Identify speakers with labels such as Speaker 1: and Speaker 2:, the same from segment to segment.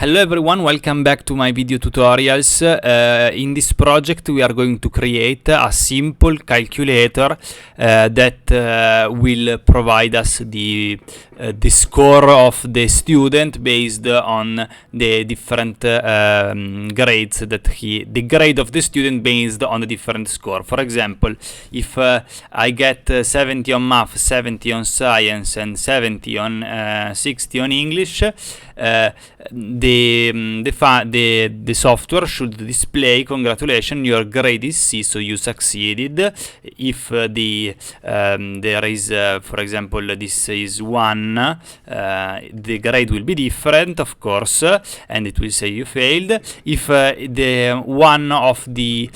Speaker 1: Hello everyone, welcome back to my video tutorials. In this project we are going to create a simple calculator that will provide us the score of the student based on the different grades the grade of the student based on the different score. For example, if I get 70 on math, 70 on science and 70 on 60 on English, the software should display "Congratulations, your grade is C, so you succeeded." If there is, for example, this is 1, the grade will be different, of course, and it will say you failed. If the one of the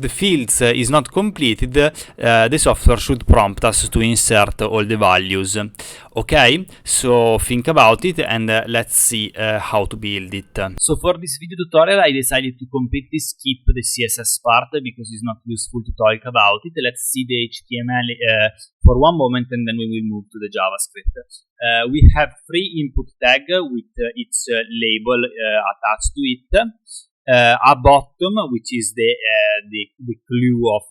Speaker 1: fields is not completed, the software should prompt us to insert all the values. Okay, so think about it and let's see how to build it. So for this video tutorial I decided to completely skip the CSS part because it's not useful to talk about it. Let's see the HTML for one moment and then we will move to the JavaScript. We have 3 input tag with its label attached to it. A bottom, which is the clue of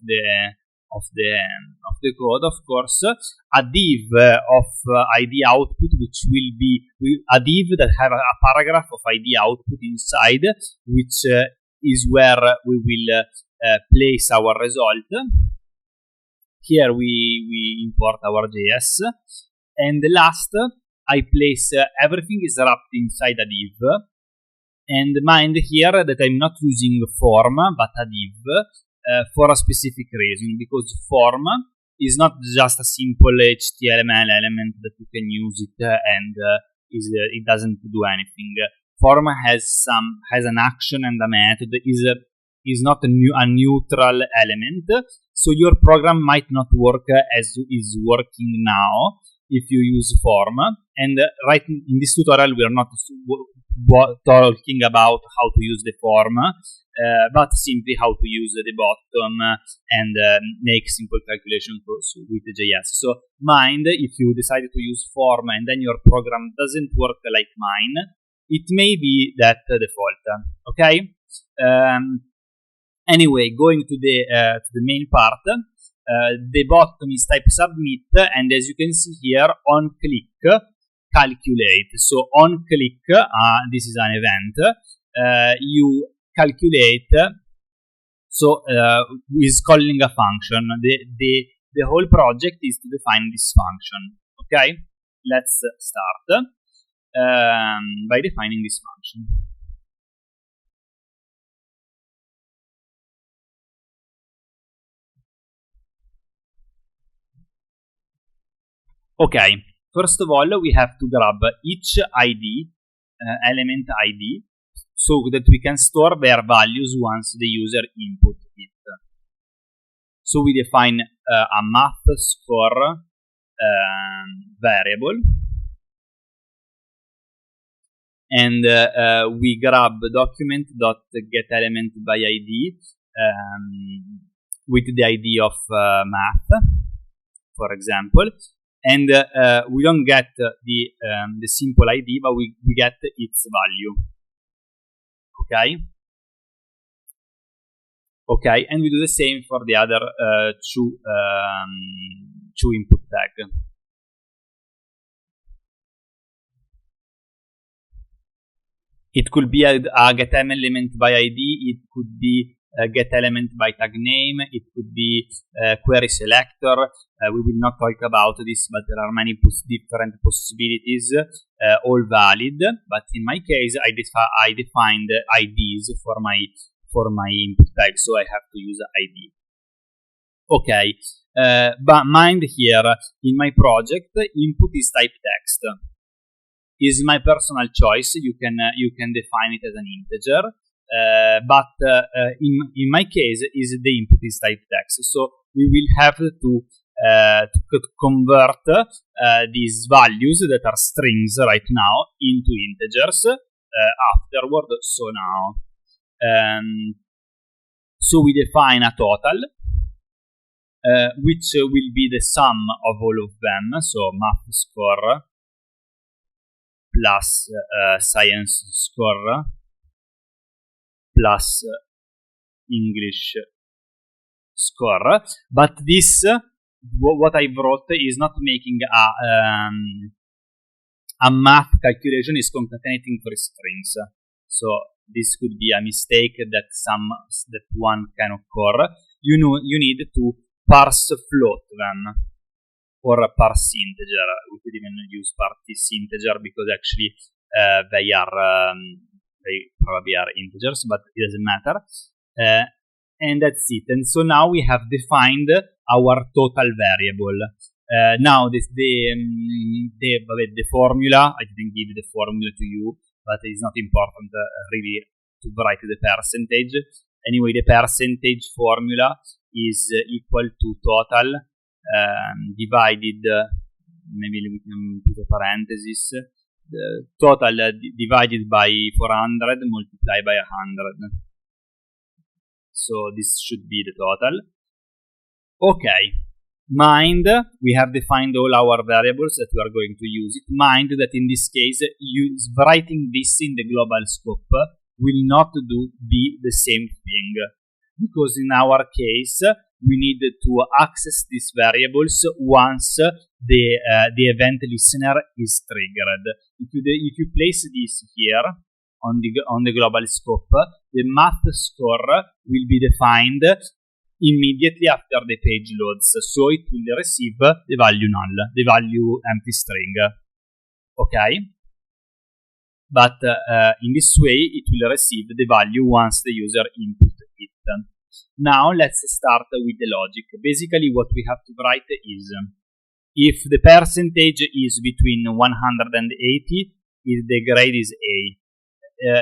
Speaker 1: the code, of course, a div of ID output, which will be a div that have a paragraph of ID output inside, which is where we will place our result. Here we import our JS, and last I place everything is wrapped inside a div. And mind here that I'm not using form but a div. For a specific reason, because form is not just a simple HTML element that you can use it and it doesn't do anything. Form has an action and a method. Is not a neutral element, so your program might not work as is working now if you use form. And right in this tutorial we are not talking about how to use the form, but simply how to use the bottom and make simple calculations with the JS. So mind, if you decided to use form and then your program doesn't work like mine, it may be that default. Okay. Anyway, going to the main part. The bottom is type submit, and as you can see here, on click calculate. So on click, this is an event. You calculate. So is calling a function. The whole project is to define this function. Okay, let's start by defining this function. Okay, first of all, we have to grab each ID, element ID, so that we can store their values once the user input it. So we define a math score variable, and we grab document.getElementById with the ID of math, for example. And we don't get the simple ID, but we get its value. Okay, and we do the same for the other two input tag. It could be a get element by ID. It could be get element by tag name. It could be query selector. We will not talk about this, but there are many different possibilities, all valid. But in my case, I defined IDs for my input tag, so I have to use ID. Okay, but mind here, in my project, input is type text. Is my personal choice. You can define it as an integer. But in my case, the input is type text, so we will have to convert these values that are strings right now into integers afterward. So now, so we define a total, which will be the sum of all of them. So math score plus science score plus English score, but this what I wrote is not making a math calculation, is concatenating three strings. So this could be a mistake that one can occur. You need to parse float then, or parse integer. We could even use parse integer because actually they probably are integers, but it doesn't matter. And that's it. And so now we have defined our total variable. Now the formula, I didn't give the formula to you, but it's not important really to write the percentage. Anyway, the percentage formula is equal to total divided, maybe we can put a parenthesis, the total divided by 400 multiplied by 100. So this should be the total. Okay. Mind, we have defined all our variables that we are going to use it. Mind that in this case, writing this in the global scope will not be the same thing, because in our case we need to access these variables once the event listener is triggered. If you place this here on the global scope, the math score will be defined immediately after the page loads, so it will receive the value null, the value empty string. Okay, but in this way it will receive the value once the user input it. Now let's start with the logic. Basically what we have to write is, if the percentage is between 100 and 80, the grade is A.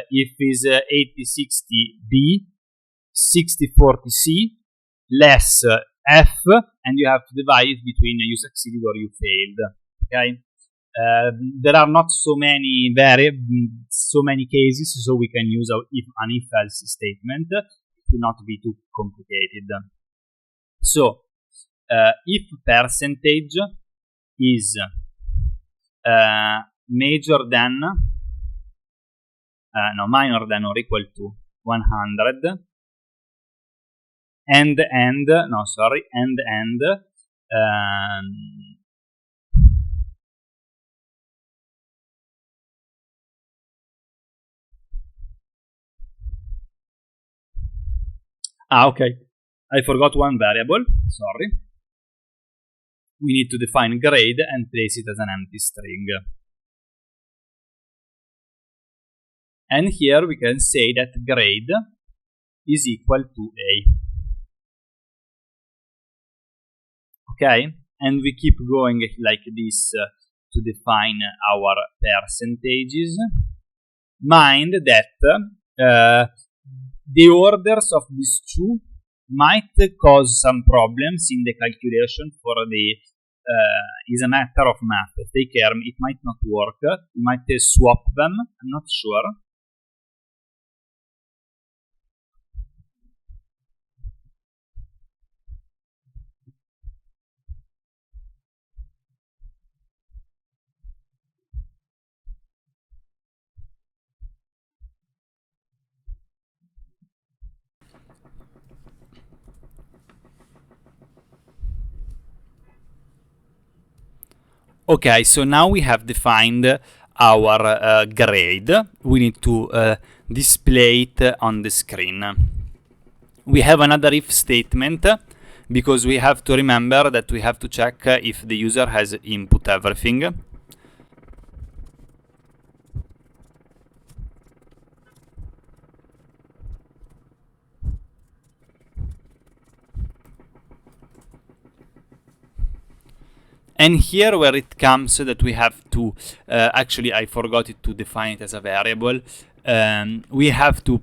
Speaker 1: If is 80-60, B, 60-40, C, less F, and you have to divide it between you succeeded or you failed. Okay, there are not so many cases, so we can use an if-else statement. It will not be too complicated. So if percentage is minor than or equal to 100, and okay, I forgot one variable, sorry. We need to define grade and place it as an empty string. And here we can say that grade is equal to A. Okay, and we keep going like this to define our percentages. Mind that the orders of these two might cause some problems in the calculation for the is a matter of math. Take care, it might not work. You might swap them, I'm not sure. Okay, so now we have defined our grade. We need to display it on the screen. We have another if statement because we have to remember that we have to check if the user has input everything. And here where it comes that we have to, actually I forgot to define it as a variable, we have to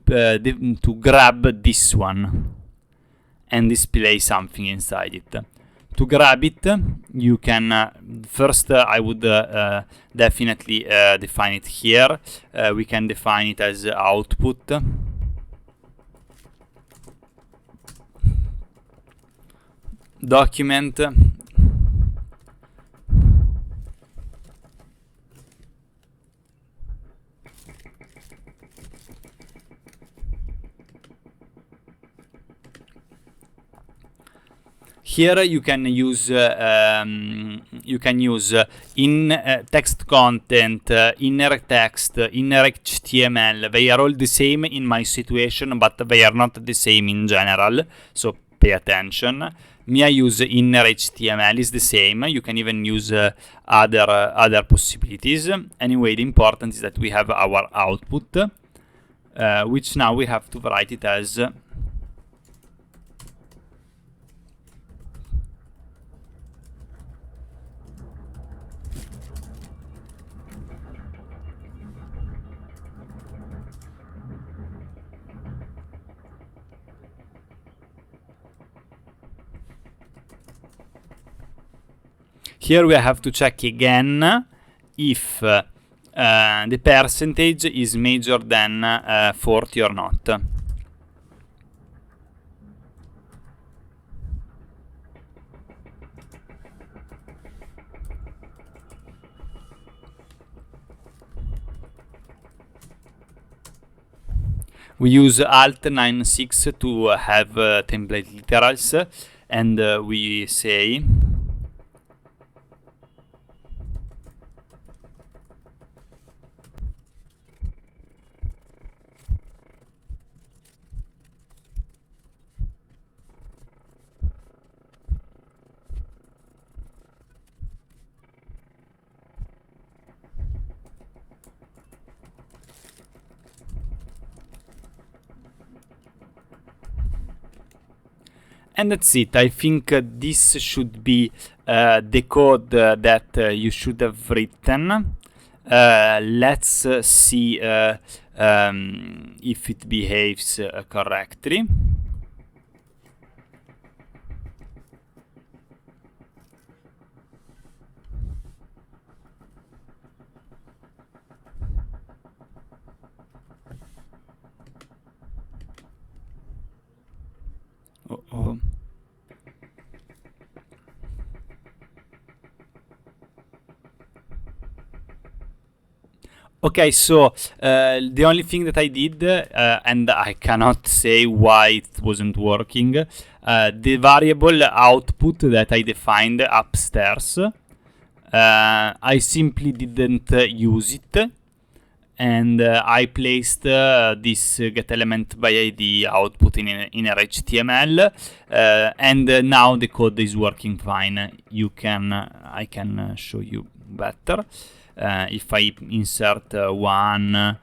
Speaker 1: grab this one and display something inside it. To grab it, you can, first I would definitely define it here. We can define it as output. Document. Here you can use in text content, inner text, inner HTML. They are all the same in my situation, but they are not the same in general. So pay attention. Me, I use inner HTML is the same. You can even use other possibilities. Anyway, the important is that we have our output, which now we have to write it as here we have to check again if the percentage is major than 40 or not. We use Alt 96 to have template literals, and we say and that's it. I think this should be the code that you should have written. Let's see if it behaves correctly. Uh-oh. Okay, so the only thing that I did, and I cannot say why it wasn't working, the variable output that I defined upstairs, I simply didn't use it, and I placed this getElementById output in inner HTML, and now the code is working fine. I can show you better. If I insert 1,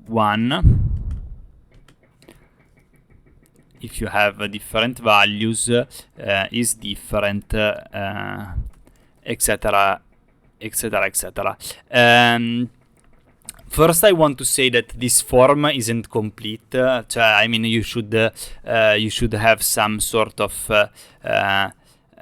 Speaker 1: 1, if you have different values, is different, etc., etc., etc. First, I want to say that this form isn't complete. I mean, you should have some sort of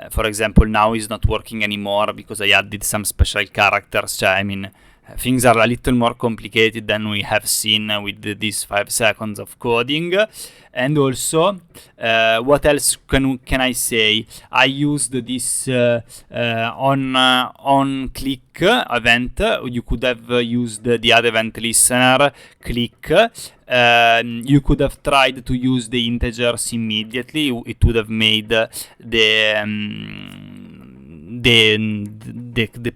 Speaker 1: for example, now it's not working anymore because I added some special characters. I mean, things are a little more complicated than we have seen with these 5 seconds of coding. And also, what else can I say? I used this on click event. You could have used the add event listener click. You could have tried to use the integers immediately. It would have made the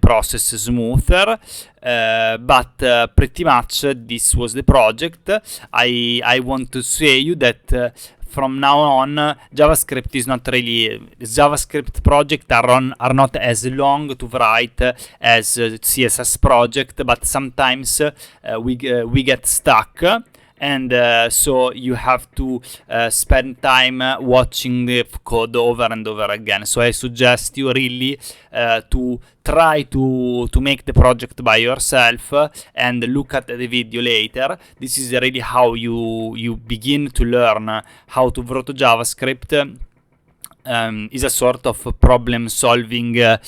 Speaker 1: process smoother, but pretty much this was the project. I want to say you that from now on, JavaScript is not really JavaScript projects are not as long to write as CSS project, but sometimes we get stuck. And so you have to spend time watching the code over and over again. So I suggest you really to try to make the project by yourself and look at the video later. This is really how you begin to learn how to write JavaScript. Is a sort of problem-solving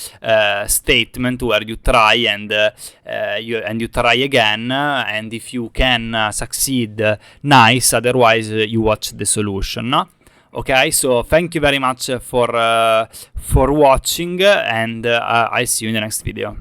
Speaker 1: statement where you try and you try again, and if you can succeed, nice. Otherwise, you watch the solution. Okay, so thank you very much for watching, and I'll see you in the next video.